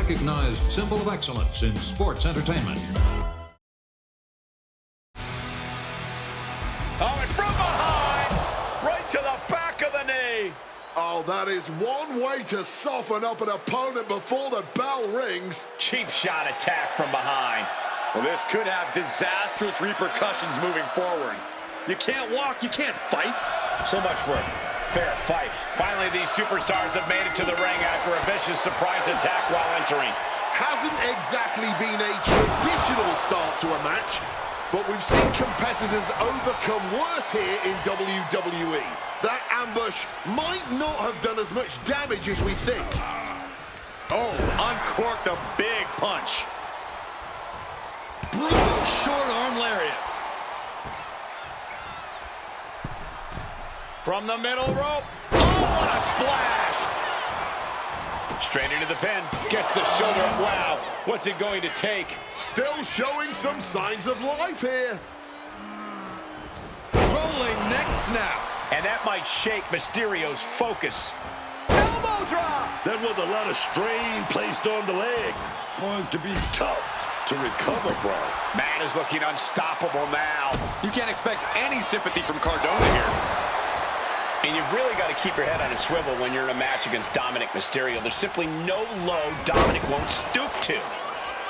recognized symbol of excellence in sports entertainment. Oh, and from behind, right to the back of the knee. Oh, that is one way to soften up an opponent before the bell rings. Cheap shot attack from behind. Well, this could have disastrous repercussions moving forward. You can't walk, you can't fight. So much for a fair fight. Finally, these superstars have made it to the ring after a vicious surprise attack while entering. Hasn't exactly been a traditional start to a match, but we've seen competitors overcome worse here in WWE. That ambush might not have done as much damage as we think. Oh, uncorked a big punch. Brutal short arm lariat. From the middle rope. Oh, what a splash! Straight into the pin. Gets the shoulder. Wow, what's it going to take? Still showing some signs of life here. Rolling neck snap. And that might shake Mysterio's focus. Elbow drop! That was a lot of strain placed on the leg. Going to be tough to recover from. Man is looking unstoppable now. You can't expect any sympathy from Cardona here. And you've really got to keep your head on a swivel when you're in a match against Dominic Mysterio. There's simply no low Dominic won't stoop to.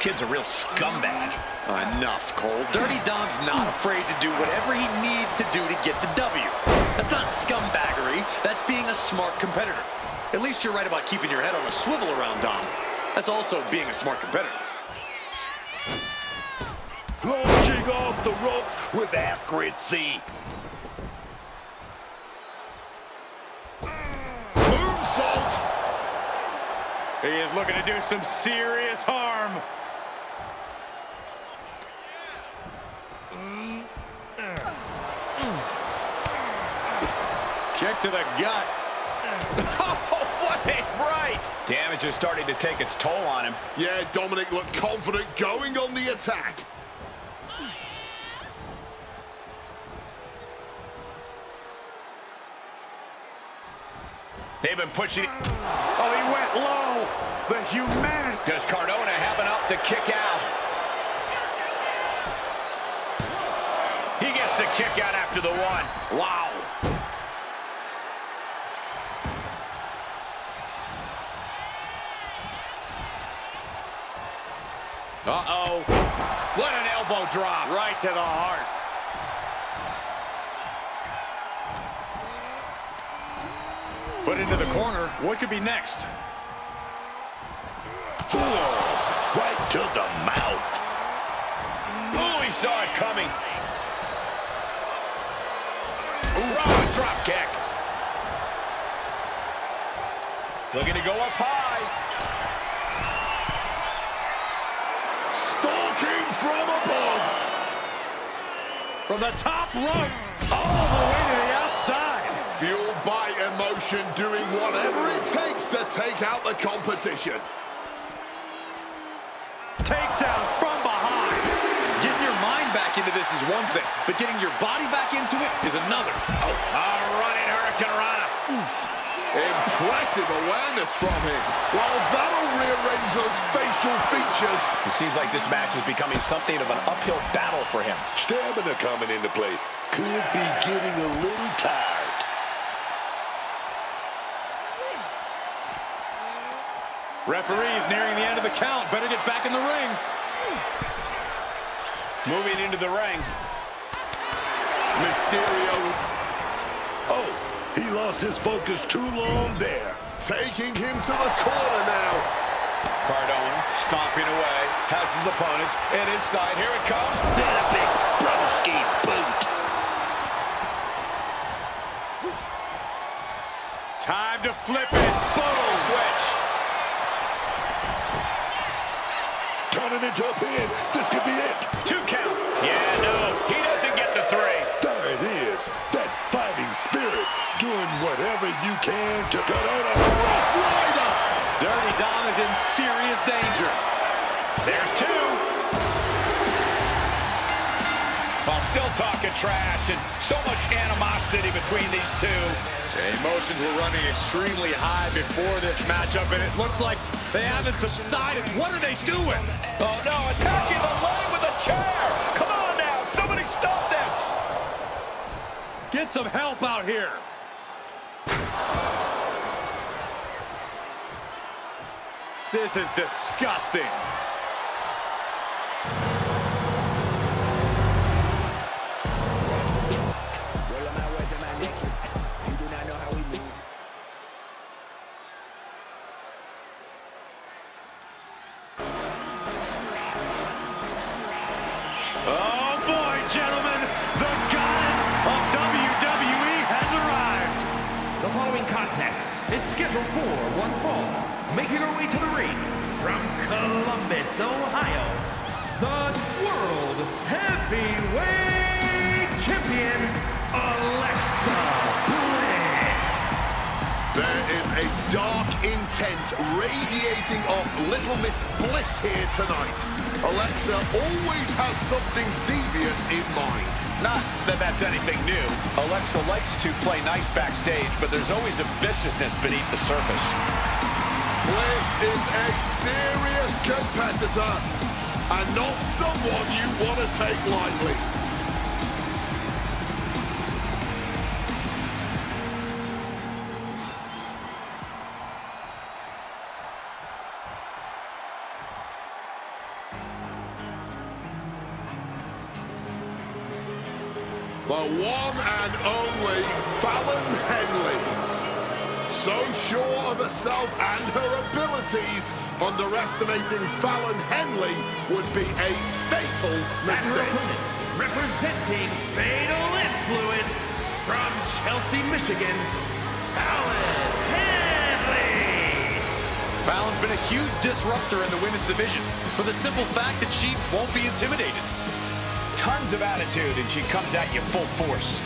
Kid's a real scumbag. Enough, Cole. Dirty Dom's not afraid to do whatever he needs to do to get the W. That's not scumbaggery. That's being a smart competitor. At least you're right about keeping your head on a swivel around Dom. That's also being a smart competitor. Launching off the ropes with accuracy. Moonsault. He is looking to do some serious harm. Kick to the gut. Oh, what a right! Damage is starting to take its toll on him. Yeah, Dominic looked confident going on the attack. They've been pushing it. Oh, he went low. The humanity. Does Cardona have enough to kick out? He gets the kick out after the one. Wow. Uh-oh. What an elbow drop. Right to the heart. Put into the corner. What could be next? Right to the mouth. Oh, he saw it coming. Raw drop kick. Looking to go up high. Stalking from above. From the top rope. All the way to the outside. Fueled by emotion, doing whatever it takes to take out the competition. Takedown from behind. Getting your mind back into this is one thing, but getting your body back into it is another. Oh, a running Hurricane Rana. Impressive awareness from him. Well, that'll rearrange those facial features. It seems like this match is becoming something of an uphill battle for him. Stamina coming into play. Could be getting a little tired. Referee's nearing the end of the count. Better get back in the ring. Moving into the ring. Mysterio. Oh, he lost his focus too long there. Taking him to the corner now. Cardona stomping away. Has his opponents at his side. Here it comes. Then a big broski boot. Time to flip it. Boom. Switch. Turning into a pin. This could be it. 2 count. Yeah, no. He doesn't get the 3. There it is. That fighting spirit. Doing whatever you can to cut out a Rough Rider. Dirty Dom is in serious danger. There's 2. While still talking trash, and so much animosity between these two. Emotions were running extremely high before this matchup, and it looks like they haven't subsided. What are they doing? Oh no, attacking the leg with a chair. Come on now, somebody stop this. Get some help out here. This is disgusting. Oh boy, gentlemen, the goddess of WWE has arrived. The following contest is scheduled for one fall. Making her way to the ring from Columbus, Ohio, the World Heavyweight Champion, Alexa Bliss. There is a dark intent radiating off Little Miss Bliss here tonight. Alexa always has something devious in mind. Not that that's anything new. Alexa likes to play nice backstage, but there's always a viciousness beneath the surface. Bliss is a serious competitor and not someone you want to take lightly. The one and only Fallon Henley. So sure of herself and her abilities, underestimating Fallon Henley would be a fatal mistake. Representing Fatal Influence from Chelsea, Michigan, Fallon Henley. Fallon's been a huge disruptor in the women's division for the simple fact that she won't be intimidated. Tons of attitude, and she comes at you full force.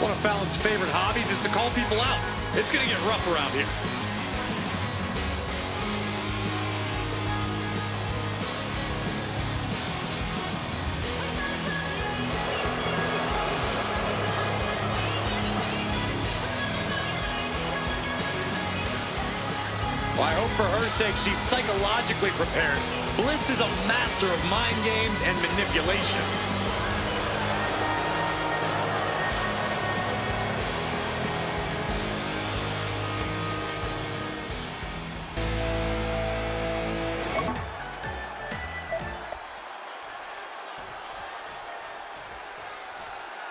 One of Fallon's favorite hobbies is to call people out. It's going to get rough around here. Well, I hope for her sake she's psychologically prepared. Bliss is a master of mind games and manipulation.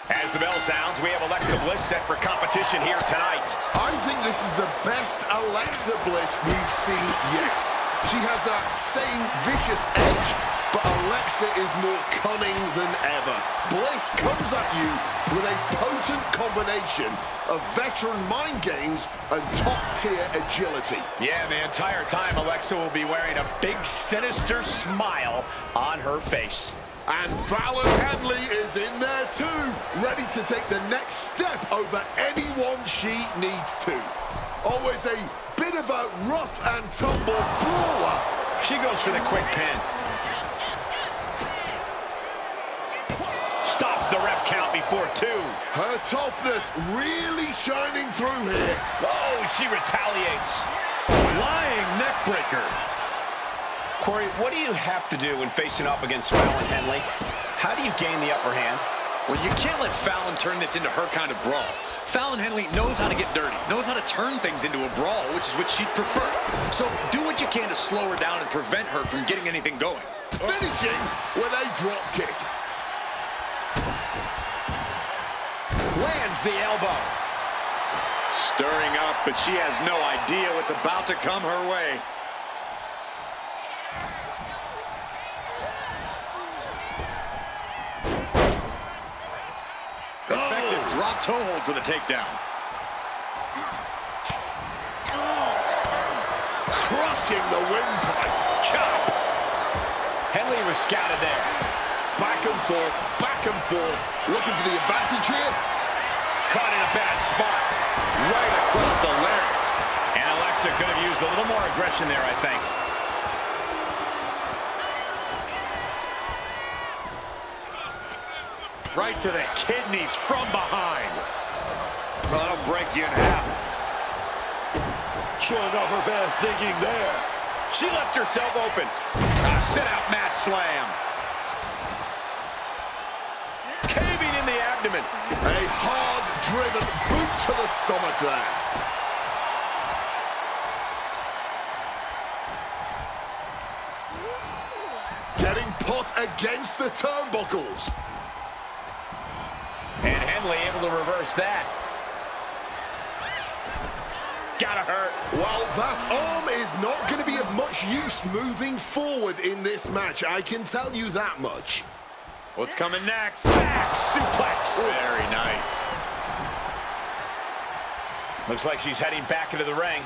As the bell sounds, we have Alexa Bliss set for competition here tonight. I think this is the best Alexa Bliss we've seen yet. She has that same vicious edge, but Alexa is more cunning than ever. Bliss comes at you with a potent combination of veteran mind games and top-tier agility. Yeah, the entire time Alexa will be wearing a big, sinister smile on her face. And Fallon Henley is in there too, ready to take the next step over anyone she needs to. Always a bit of a rough and tumble brawler. She goes for the quick pin. Stops the ref count before 2. Her toughness really shining through here. Oh, she retaliates. Flying neck breaker. Corey, what do you have to do when facing off against Fallon Henley? How do you gain the upper hand? Well, you can't let Fallon turn this into her kind of brawl. Fallon Henley knows how to get dirty, knows how to turn things into a brawl, which is what she'd prefer. So do what you can to slow her down and prevent her from getting anything going. Finishing with a drop kick. Lands the elbow. Stirring up, but she has no idea what's about to come her way. Effective drop toe hold for the takedown. Crushing the windpipe. Chop. Henley was scouted there. Back and forth. Looking for the advantage here. Caught in a bad spot. Right across the larynx. And Alexa could have used a little more aggression there, I think. right to the kidneys from behind. Oh, that'll break you in half. Showing off her fast thinking there. She left herself open. Sit-out mat slam. Caving in the abdomen. A hard-driven boot to the stomach there. Getting put against the turnbuckles. And Henley able to reverse that. Gotta hurt. Well, that arm is not going to be of much use moving forward in this match. I can tell you that much. What's coming next? Back suplex. Very nice. Looks like she's heading back into the ring.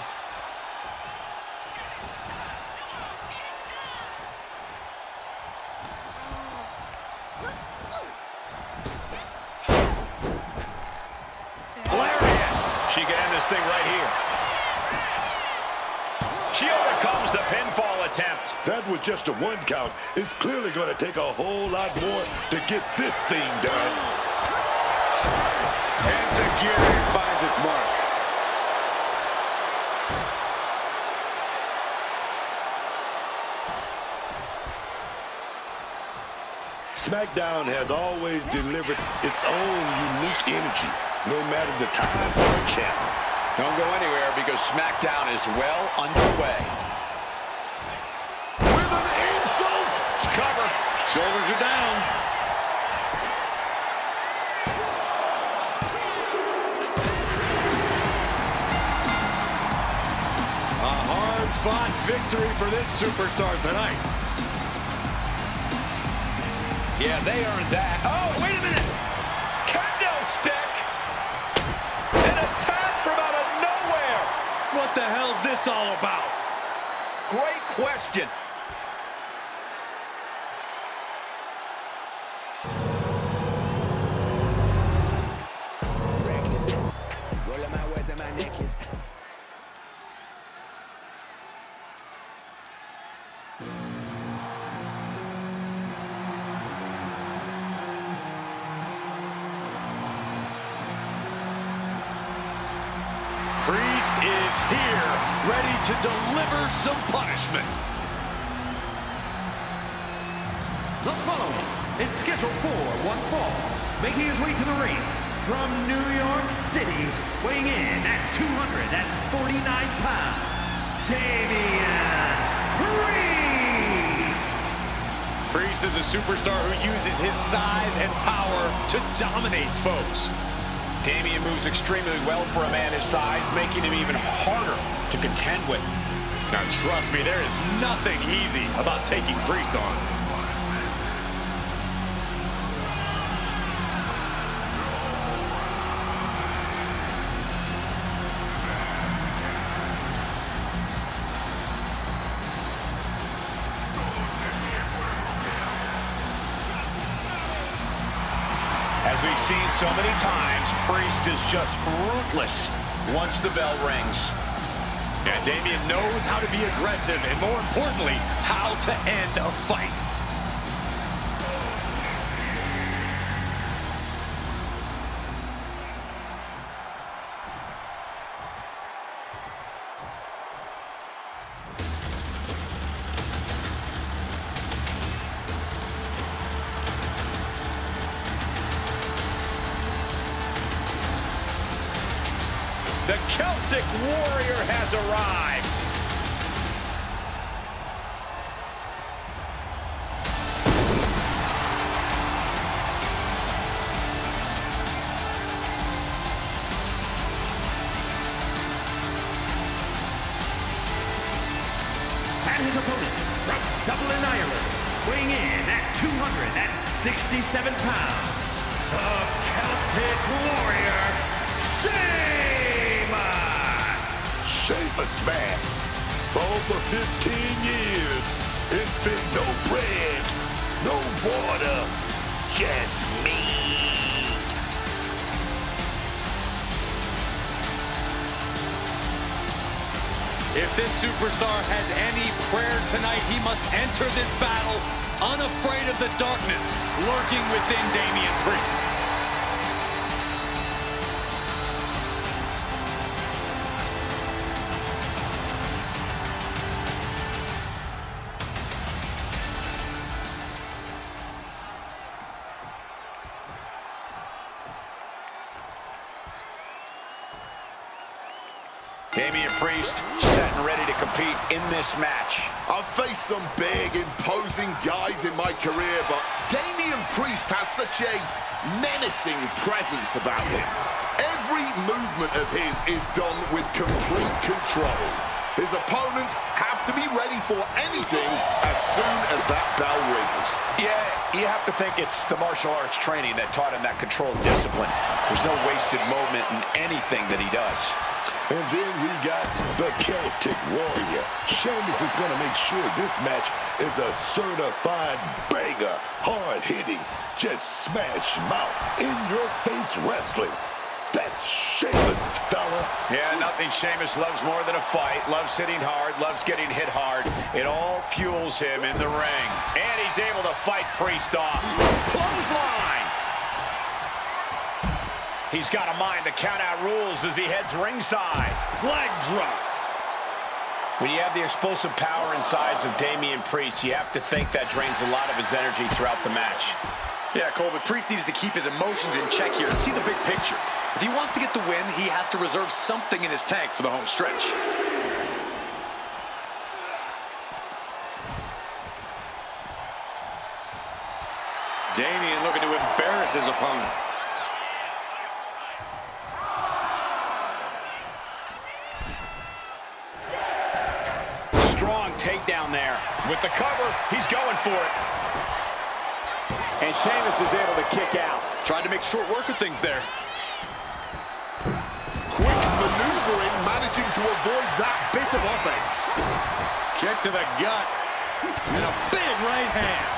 Lariat. She can end this thing right here. She overcomes the pinfall attempt. That was just a 1 count. It's clearly going to take a whole lot more to get this thing done. And Zagiri finds its mark. SmackDown has always delivered its own unique energy, no matter the time or channel. Don't go anywhere because SmackDown is well underway. With an insult. Cover. Shoulders are down. A hard-fought victory for this superstar tonight. Yeah, they earned that. Oh, wait a minute. Kendo stick. An attack from out of nowhere. What the hell's this all about? Great question. Rolling my words in my necklace. Priest is here, ready to deliver some punishment. The following is scheduled for one fall, making his way to the ring from New York City, weighing in at 249 pounds, Damian Priest! Priest is a superstar who uses his size and power to dominate foes. Damian moves extremely well for a man his size, making him even harder to contend with. Now trust me, there is nothing easy about taking Priest on. As we've seen so many times, Priest is just ruthless once the bell rings. And Damian knows how to be aggressive and, more importantly, how to end a fight. The Celtic Warrior has arrived. And his opponent from Dublin, Ireland, weighing in at 267 pounds, the Celtic Warrior, Sheamus, man. For over 15 years, it's been no bread, no water, just meat. If this superstar has any prayer tonight, he must enter this battle unafraid of the darkness lurking within Damian Priest. Damian Priest set and ready to compete in this match. I've faced some big, imposing guys in my career, but Damian Priest has such a menacing presence about him. Every movement of his is done with complete control. His opponents have to be ready for anything as soon as that bell rings. Yeah, you have to think it's the martial arts training that taught him that controlled discipline. There's no wasted moment in anything that he does. And then we got the Celtic Warrior. Sheamus is going to make sure this match is a certified banger. Hard-hitting, just smash mouth, in-your-face wrestling. That's Sheamus, fella. Yeah, nothing Sheamus loves more than a fight. Loves hitting hard, loves getting hit hard. It all fuels him in the ring. And he's able to fight Priest off. Clothesline! He's got a mind to count out rules as he heads ringside. Leg drop. When you have the explosive power and size of Damian Priest, you have to think that drains a lot of his energy throughout the match. Yeah, Cole, but Priest needs to keep his emotions in check here and see the big picture. If he wants to get the win, he has to reserve something in his tank for the home stretch. Damian looking to embarrass his opponent. Strong takedown there. With the cover, he's going for it. And Sheamus is able to kick out. Tried to make short work of things there. Quick maneuvering, managing to avoid that bit of offense. Kick to the gut. And a big right hand.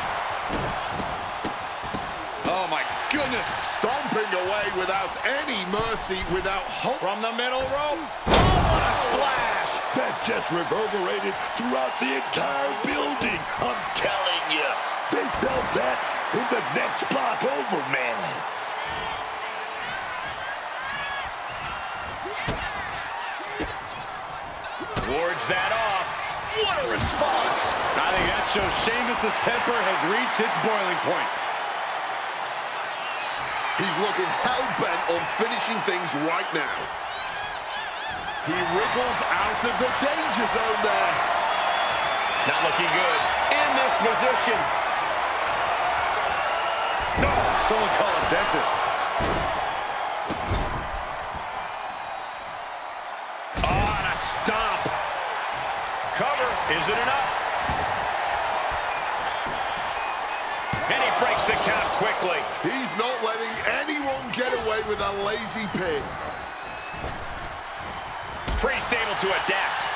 Oh, my goodness. Stomping away without any mercy, without hope. From the middle rope. Oh, what a splash. That just reverberated throughout the entire building. I'm telling you, they felt that in the next block over, man. Wards that off. What a response. I think that shows Sheamus' temper has reached its boiling point. He's looking hell-bent on finishing things right now. He wriggles out of the danger zone there. Not looking good. In this position. No, someone call a dentist. On a stomp. Cover. Is it enough? And he breaks the count quickly. He's not letting anyone get away with a lazy pin. Priest able to adapt.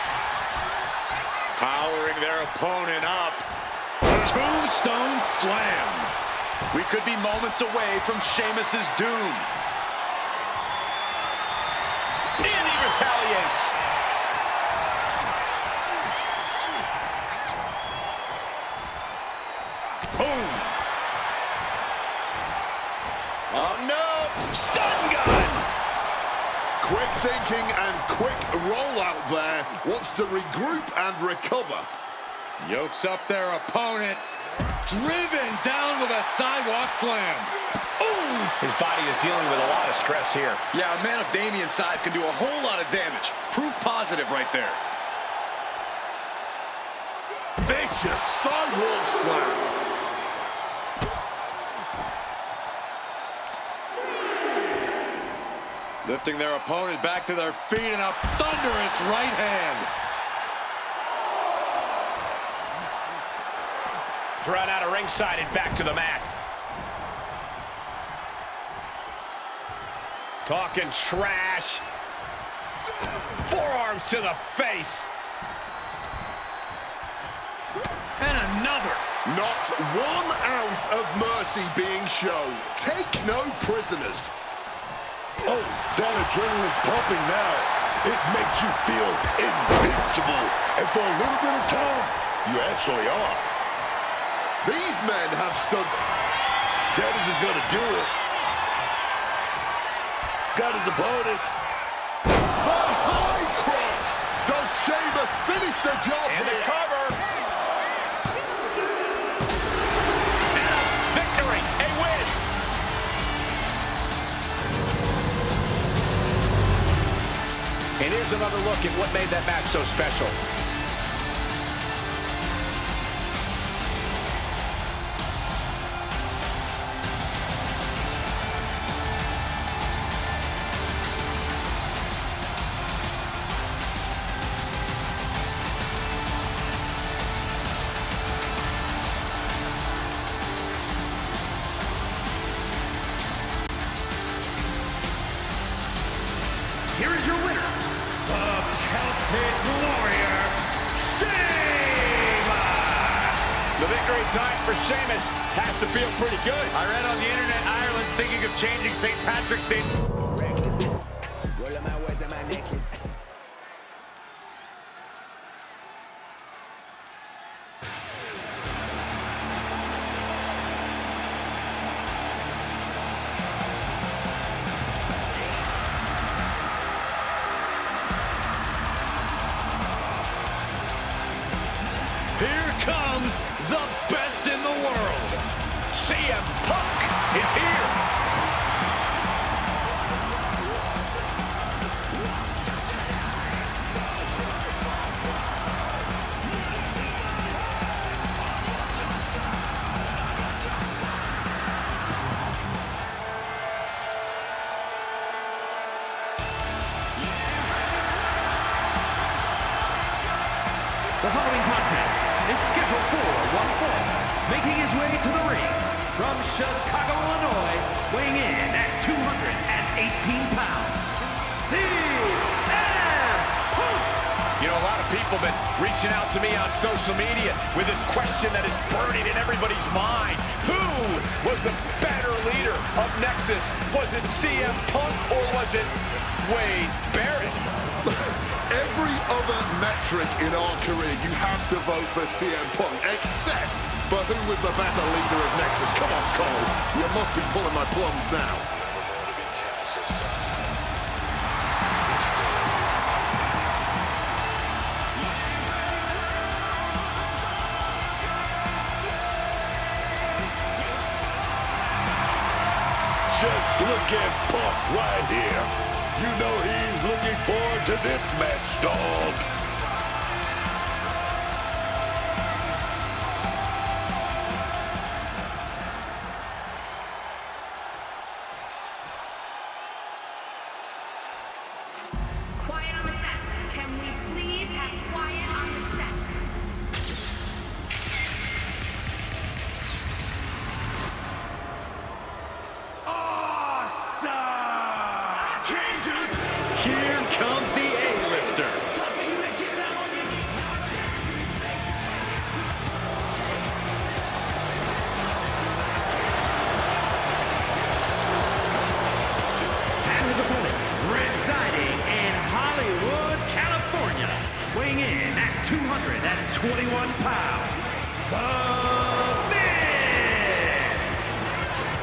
Powering their opponent up. Tombstone slam. We could be moments away from Sheamus' doom. And he retaliates. Boom. Oh no! Stun gun! Quick thinking and quick rollout there. Wants to regroup and recover. Yokes up their opponent. Driven down with a sidewalk slam. Ooh! His body is dealing with a lot of stress here. Yeah, a man of Damian's size can do a whole lot of damage. Proof positive right there. Vicious sidewalk slam. Lifting their opponent back to their feet in a thunderous right hand. Thrown out of ringside and back to the mat. Talking trash. Forearms to the face. And another. Not 1 ounce of mercy being shown. Take no prisoners. Oh, that adrenaline's pumping now. It makes you feel invincible. And for a little bit of time, you actually are. These men have stood... Sheamus is going to do it. Got his opponent. The high cross! Does Sheamus finish the job And here? the cover. And a victory, a win. And here's another look at what made that match so special. Here is your winner, the Celtic Warrior, Sheamus! The victory time for Sheamus has to feel pretty good. I read on the internet Ireland's thinking of changing St. Patrick's Day. Reckless. Roll up my words and my necklace. Here comes the best in the world. CM Punk is here. The following contest is scheduled for one fall. Making his way to the ring from Chicago, Illinois, weighing in at 218 pounds, CM Punk! You know, a lot of people have been reaching out to me on social media with this question that is burning in everybody's mind. Who was the better leader of Nexus? Was it CM Punk or was it Wade Barrett? Every other metric in our career, you have to vote for CM Punk, except for who was the better leader of Nexus. Come on, Cole. You must be pulling my plums now. Just look at Punk right here. You know he's looking forward to this match, dog. Quiet on the set. Can we please have quiet on the set? Here comes the A-lister. And his opponent, residing in Hollywood, California, weighing in at 221 pounds,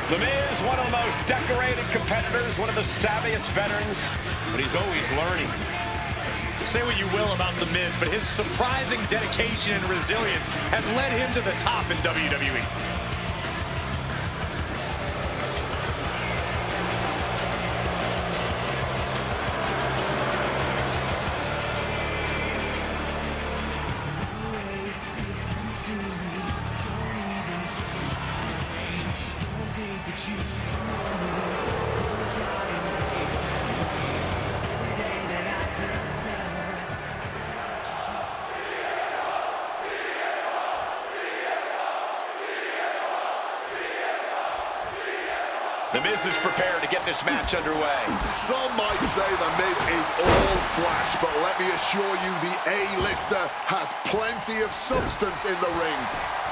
The Miz, one of the most decorated competitors, one of the savviest veterans, but he's always learning. Say what you will about The Miz, but his surprising dedication and resilience have led him to the top in WWE. The Miz is prepared to get this match underway. Some might say The Miz is all flash, but let me assure you the A-lister has plenty of substance in the ring.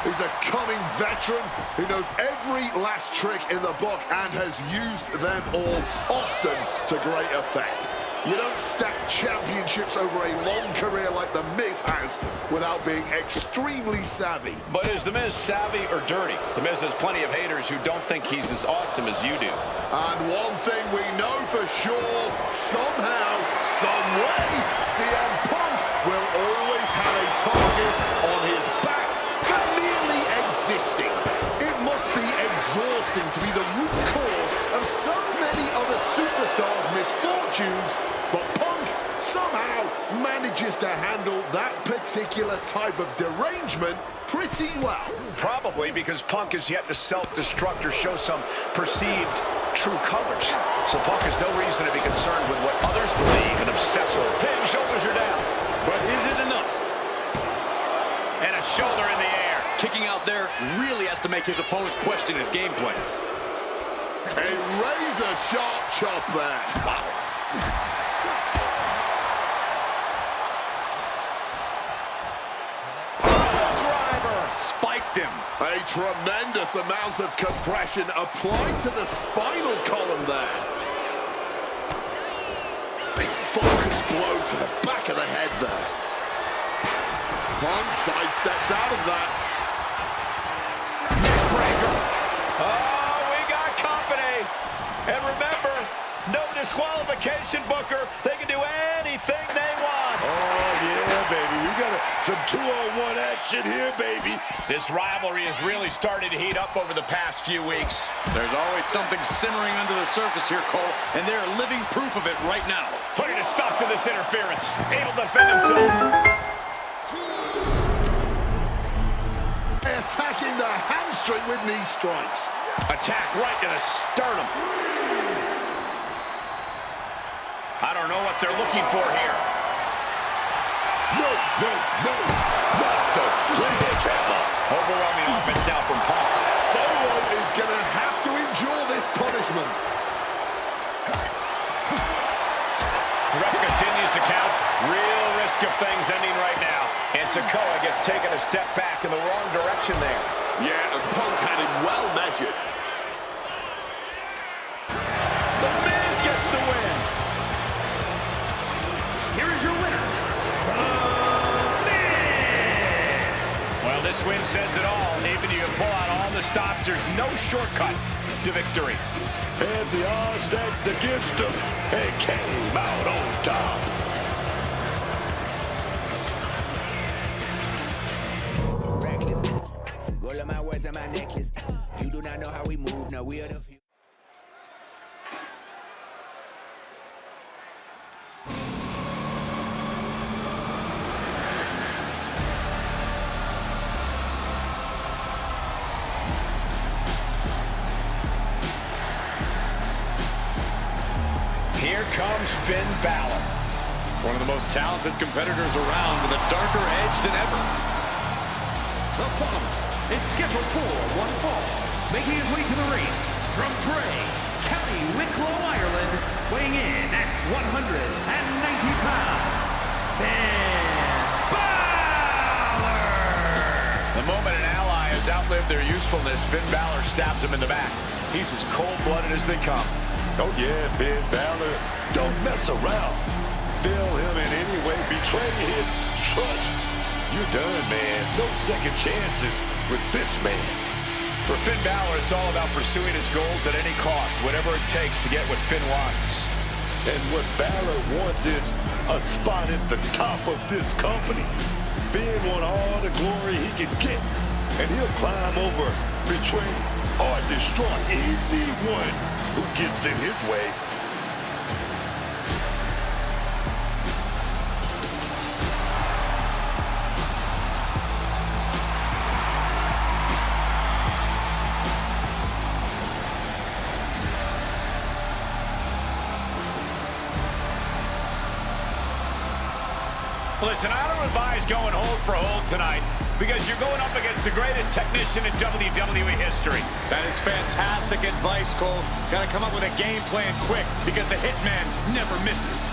He's a cunning veteran who knows every last trick in the book and has used them all often to great effect. You don't stack championships over a long career like The Miz has without being extremely savvy. But is The Miz savvy or dirty? The Miz has plenty of haters who don't think he's as awesome as you do. And one thing we know for sure, somehow, some way, CM Punk will always have a target on his back for merely existing. It must be exhausting to be the root cause of so many other superstars' misfortunes, but Punk somehow manages to handle that particular type of derangement pretty well. Probably because Punk has yet to self-destruct or show some perceived true colors. So Punk has no reason to be concerned with what others believe and obsess over. Pin, shoulders are down. But is it enough? And a shoulder in the air. Kicking out there really has to make his opponent question his game plan. A razor-sharp chop there. Wow. Driver spiked him. A tremendous amount of compression applied to the spinal column there. A focused blow to the back of the head there. Punk sidesteps out of that. Neckbreaker. Oh, we got company. And remember, no disqualification, Booker. They can do anything they want. Oh, yeah, baby. We got some 2-on-1 action here, baby. This rivalry has really started to heat up over the past few weeks. There's always something simmering under the surface here, Cole, and they're living proof of it right now. Putting a stop to this interference. Able to defend himself. Attacking the hamstring with knee strikes. Attack right to the sternum. I don't know what they're looking for here. No, not the sledgehammer. Overwhelming offense now from Punk. Solo is going to have to endure this punishment. The ref continues to count. Real risk of things ending right now. And Sikoa gets taken a step back in the wrong direction there. Yeah, and Punk had him well measured. The Miz gets the win. Here is your winner, The Miz! Well, this win says it all. Even if you pull out all the stops, there's no shortcut to victory. And the odds stacked against him and came out on top. Reckless. Roll up my words on my necklace. You do not know how we move. No, we are the few. Here comes Finn Balor. One of the most talented competitors around with a darker edge than ever. The following is scheduled for one fall, making his way to the ring from Bray, County Wicklow, Ireland, weighing in at 190 pounds, Finn Balor! The moment an ally has outlived their usefulness, Finn Balor stabs him in the back. He's as cold-blooded as they come. Oh, yeah, Finn Balor, don't mess around. Fail him in any way, betray his trust. You're done, man. No second chances with this man. For Finn Balor, it's all about pursuing his goals at any cost, whatever it takes to get what Finn wants. And what Balor wants is a spot at the top of this company. Finn wants all the glory he can get, and he'll climb over, betray, or destroy anyone who gets in his way. Listen, I don't advise going hold for hold tonight because you're going up against the greatest technician in WWE history. That is fantastic advice, Cole. Got to come up with a game plan quick because the Hitman never misses.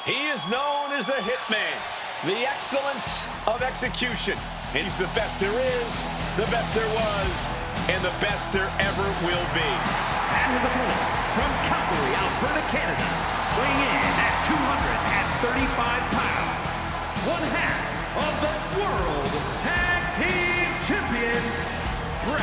He is known as the Hitman. The excellence of execution. And he's the best there is, the best there was, and the best there ever will be. And his opponent, from Calgary, Alberta, Canada, weighing in at 235 pounds, one half of the World Tag Team Champions, Bret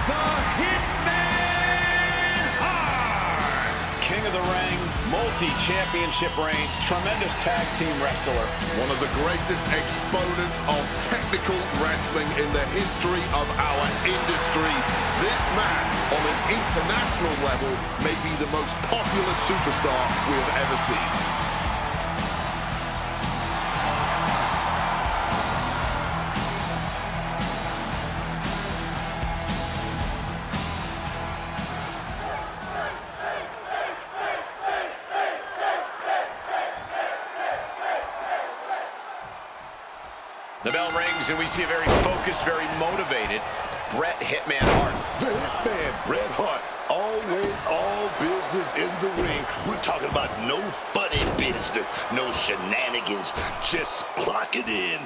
the Hitman Hart. King of the ring, multi-championship reigns, tremendous tag team wrestler. One of the greatest exponents of technical wrestling in the history of our industry. This man, on an international level, may be the most popular superstar we have ever seen. The bell rings and we see a very focused, very motivated Bret Hitman Hart. The Hitman, Bret Hart, always all business in the ring. We're talking about no funny business, no shenanigans, just clock it in,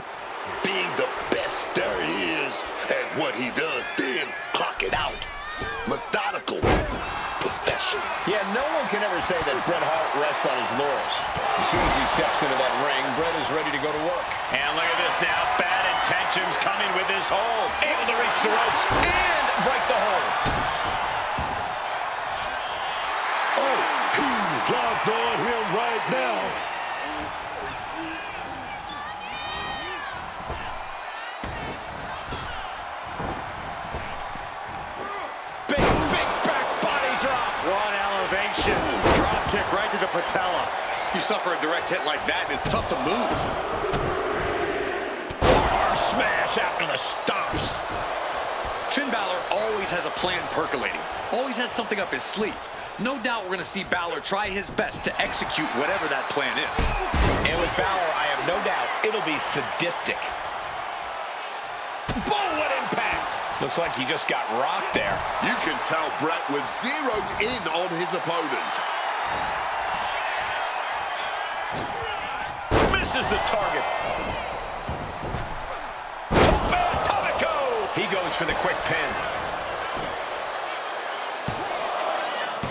being the best there is at what he does, then clock it out. Methodical, professional. Yeah, no one can ever say that Bret Hart rests on his laurels. As soon as he steps into that ring, Bret is ready to go to work. And look at this now, bad intentions coming with his hold. Able to reach the ropes and break the hold. Oh, he's locked on him right now. Big back body drop. One elevation. Drop kick right to the patella. You suffer a direct hit like that, and it's tough to move. Arm smash after the stomps. Finn Balor always has a plan percolating, always has something up his sleeve. No doubt we're going to see Balor try his best to execute whatever that plan is. And with Balor, I have no doubt it'll be sadistic. Boom, what impact! Looks like he just got rocked there. You can tell Bret was zeroed in on his opponent. Misses the target. He goes for the quick pin.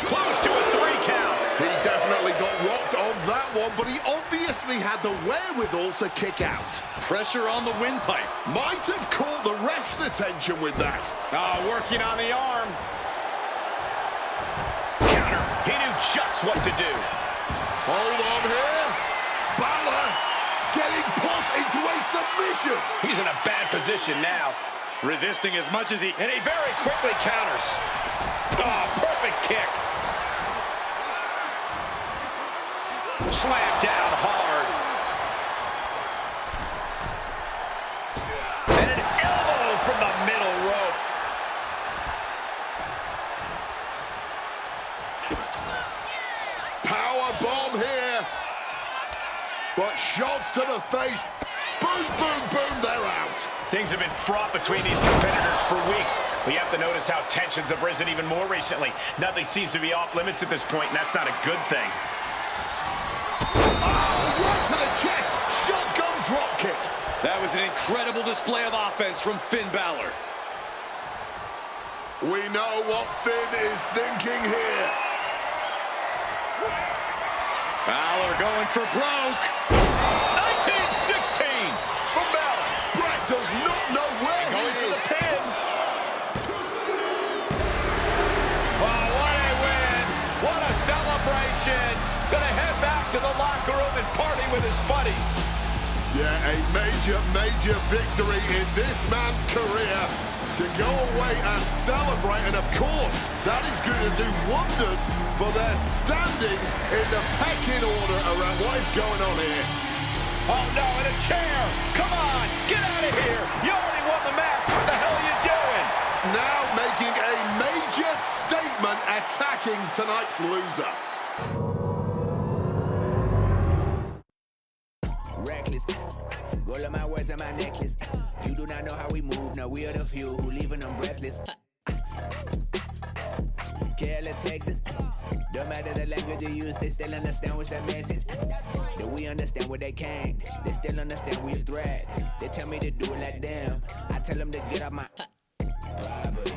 Close to a 3 count. He definitely got rocked on that one, but he obviously had the wherewithal to kick out. Pressure on the windpipe. Might have caught the ref's attention with that. Working on the arm. Counter. He knew just what to do. Hold on here. Balor getting put into a submission. He's in a bad position now. Resisting as much as he... And he very quickly counters. Oh, perfect kick. Slammed down hard. And an elbow from the middle rope. Power bomb here. But shots to the face. Boom, boom, boom, they're out. Things have been fraught between these competitors for weeks. We have to notice how tensions have risen even more recently. Nothing seems to be off limits at this point, and that's not a good thing. Oh, right to the chest. Shotgun drop kick. That was an incredible display of offense from Finn Balor. We know what Finn is thinking here. Balor going for broke. 1916 from Balor. Bret does not know where he Going for is. the pin. Wow, what a win. What a celebration. Gonna head back to the locker room and party with his buddies. Yeah, a major victory in this man's career. To go away and celebrate, and of course, that is going to do wonders for their standing in the pecking order around what is going on here. Oh no, in a chair. Come on, get out of here. You already won the match. What the hell are you doing? Now making a major statement, attacking tonight's loser. Reckless. Roll my words on my necklace. You do not know how we move. Now we are the few who leaving them breathless. Carolina, Texas. No matter the language you use, they still understand what's that message. That we understand what they can. They still understand we a threat. They tell me to do it like them. I tell them to get off my property.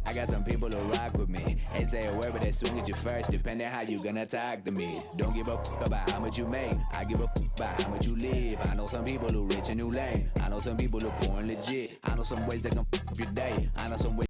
I got some people who rock with me. Ain't say a word, but they swing at you first, depending how you gonna talk to me. Don't give a fuck about how much you make. I give a fuck about how much you live. I know some people who rich and who lame. I know some people who poor and legit. I know some ways that can fuck up your day. I know some ways